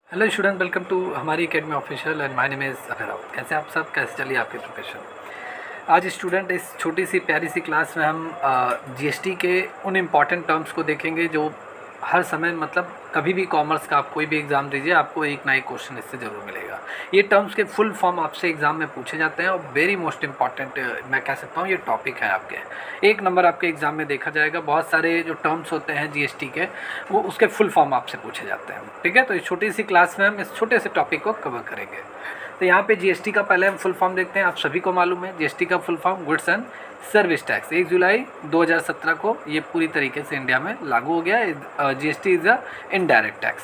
Hello student, welcome to हमारी academy official and my name is Abhirav. कैसे आप सब, कैसे चलिए आपकी प्रिपरेशन। आज स्टूडेंट इस छोटी सी प्यारी सी क्लास में हम जीएसटी के उन इम्पॉर्टेंट टर्म्स को देखेंगे जो हर समय मतलब कभी भी कॉमर्स का आप कोई भी एग्ज़ाम दीजिए आपको एक ना एक क्वेश्चन इससे ज़रूर मिलेगा। ये टर्म्स के फुल फॉर्म आपसे एग्ज़ाम में पूछे जाते हैं और वेरी मोस्ट इंपॉर्टेंट मैं कह सकता हूँ ये टॉपिक है आपके। एक नंबर आपके एग्ज़ाम में देखा जाएगा, बहुत सारे जो टर्म्स होते हैं जीएसटी के वो उसके फुल फॉर्म आपसे पूछे जाते हैं। ठीक है, तो इस छोटी सी क्लास में हम इस छोटे से टॉपिक को कवर करेंगे। तो यहाँ पे जीएसटी का पहले हम फुल फॉर्म देखते हैं। आप सभी को मालूम है जीएसटी का full form goods and service tax 1 जुलाई 2017 को ये पूरी तरीके से इंडिया में लागू हो गया। GST is a indirect tax.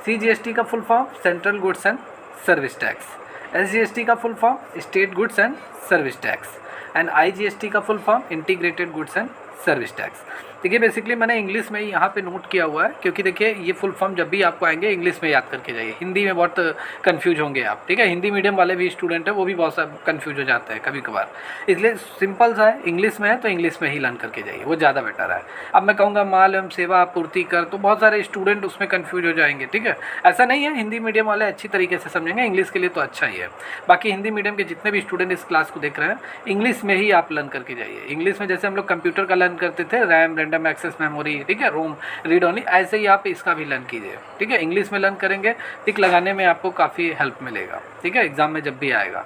CGST का full form central goods and service tax. SGST का full form state goods and service tax. And IGST का full form integrated goods and service tax. देखिए basically मैंने English में ही यहाँ पे note किया हुआ है क्योंकि देखिए ये फुल फॉर्म जब भी आपको आएंगे इंग्लिश में याद करके जाइए, हिंदी में बहुत कंफ्यूज होंगे आप। ठीक है, हिंदी मीडियम वाले भी स्टूडेंट हैं वो भी बहुत सा कंफ्यूज हो जाते हैं कभी कभार, इसलिए सिंपल सा है, इंग्लिश में है तो इंग्लिश में ही लर्न करके जाइए, वो ज़्यादा बेटर है। अब मैं कहूँगा माल एवं सेवा आपूर्ति कर, तो बहुत सारे स्टूडेंट उसमें कन्फ्यूज हो जाएंगे। ठीक है, ऐसा नहीं है, हिंदी मीडियम वाले अच्छी तरीके से समझेंगे, इंग्लिश के लिए तो अच्छा ही है। बाकी हिंदी मीडियम के जितने भी स्टूडेंट इस क्लास को देख रहे हैं इंग्लिश में ही आप लर्न करके जाइए। इंग्लिश में जैसे हम लोग कंप्यूटर का लर्न करते थे, रैम, रैंडम एक्सेस मेमोरी, ठीक है, रोम, रीड ओनली, ऐसे ही आप इसका भी लर्न कीजिए। ठीक है, इंग्लिश में लर्न करेंगे, टिक लगाने में आपको काफ़ी हेल्प मिलेगा। ठीक है, एग्जाम में जब भी आएगा।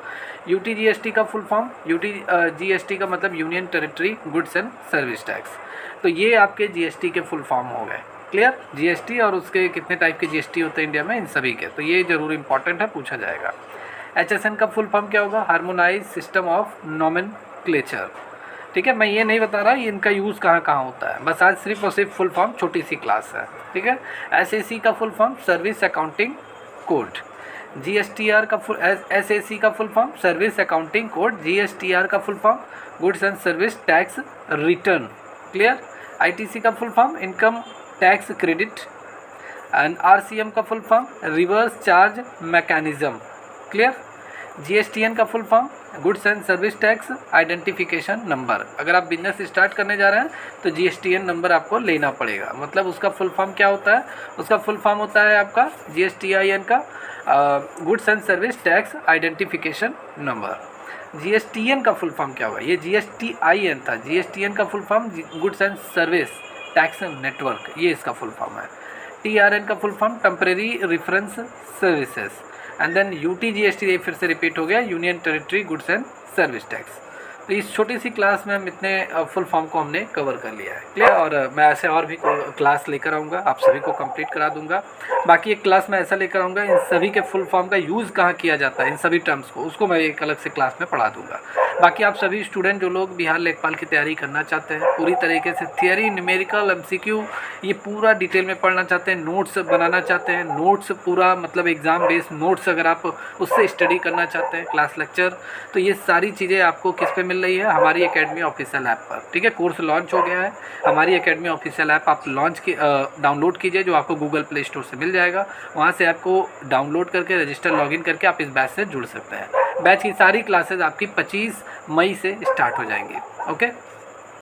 यूटीजीएसटी का फुल फॉर्म, जीएसटी का मतलब union territory goods and service tax. तो ये आपके जीएसटी के फुल फॉर्म हो गए। क्लियर, जीएसटी और उसके कितने टाइप के जीएसटी होते हैं इंडिया में, इन सभी के, तो ये जरूर इंपॉर्टेंट है, पूछा जाएगा। एचएसएन का फुल फॉर्म क्या होगा? Harmonise system of nomenclature. ठीक है, मैं ये नहीं बता रहा इनका यूज़ कहाँ कहाँ होता है, बस आज सिर्फ और सिर्फ फुल फॉर्म, छोटी सी क्लास है। ठीक है, एसएसी का full form service accounting code. GSTR का फुल, एसएसी का full form service accounting code. GSTR का full form goods and service tax return. Clear, ITC का full form income tax credit. And RCM का full form reverse charge mechanism. Clear, GSTN का full form goods and service tax identification number. अगर आप business start करने जा रहे हैं तो जीएसटीएन नंबर आपको लेना पड़ेगा। मतलब उसका फुल फॉर्म क्या होता है? उसका फुल फॉर्म होता है आपका जीएसटीआईएन का goods and service tax identification number. GSTN का फुल फॉर्म क्या होगा? ये जीएसटीआईएन था, जीएसटीएन का full form goods and service tax network, ये इसका फुल फॉर्म है। टीआरएन का full form temporary reference services. And then UTGST फिर से रिपीट हो गया, union territory goods and service tax. तो इस छोटी सी क्लास में हम इतने फुल फॉर्म को हमने कवर कर लिया है। क्लियर, और मैं ऐसे और भी क्लास लेकर आऊँगा, आप सभी को कंप्लीट करा दूंगा। बाकी एक क्लास में ऐसा लेकर आऊँगा इन सभी के फुल फॉर्म का यूज़ कहाँ किया जाता है, इन सभी टर्म्स को, उसको मैं एक अलग से क्लास में पढ़ा दूंगा। बाकी आप सभी स्टूडेंट जो लोग बिहार लेखपाल की तैयारी करना चाहते हैं, पूरी तरीके से थियरी, न्यूमेरिकल, एमसीक्यू, ये पूरा डिटेल में पढ़ना चाहते हैं, नोट्स बनाना चाहते हैं, नोट्स पूरा मतलब एग्ज़ाम बेस्ड नोट्स अगर आप उससे स्टडी करना चाहते हैं, क्लास लेक्चर, तो ये सारी चीज़ें आपको किस पे मिल रही है? हमारी एकेडमी ऑफिशियल ऐप पर। ठीक है, कोर्स लॉन्च हो गया है, हमारी एकेडमी ऑफिशियल ऐप आप डाउनलोड कीजिए, जो आपको गूगल प्ले स्टोर से मिल जाएगा। वहाँ से आपको डाउनलोड करके रजिस्टर लॉगिन करके आप इस बैच से जुड़ सकते हैं। बैच की सारी क्लासेज आपकी 25 मई से स्टार्ट हो जाएंगी। ओके।